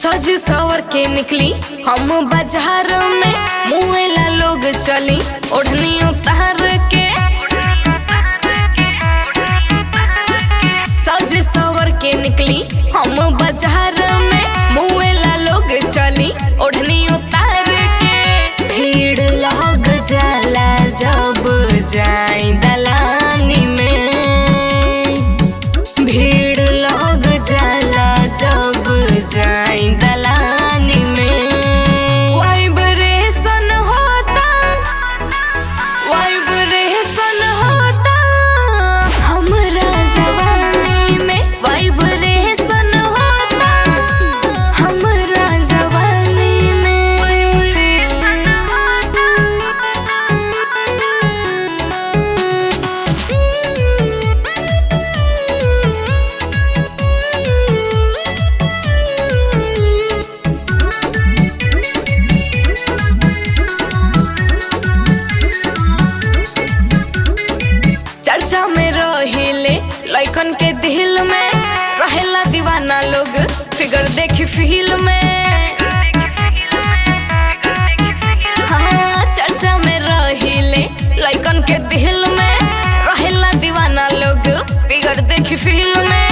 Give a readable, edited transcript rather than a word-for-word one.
सज सवर के निकली हम बाजार में, मुँहला लोग चली ओढ़नी उतार के। सज सवर के निकली हम बाजार में, मुँहला लोग चली ओढ़नी उतार के। भीड़ लग जाला जब जाई दलानी में, भीड़ लग जाला जब जाई दलानी में। वाइब्रेशन होता, वाइब्रेशन होता हमरा जवानी में, वाइब्रेशन होता हमरा जवानी में। चर्चा में रहिले लइकन के दिल में, रहेला दीवाना लोग फिगर देखी फील में। हाँ, चर्चा में रहिले लइकन के दिल में, रहेला दीवाना लोग फिगर देखी फील में।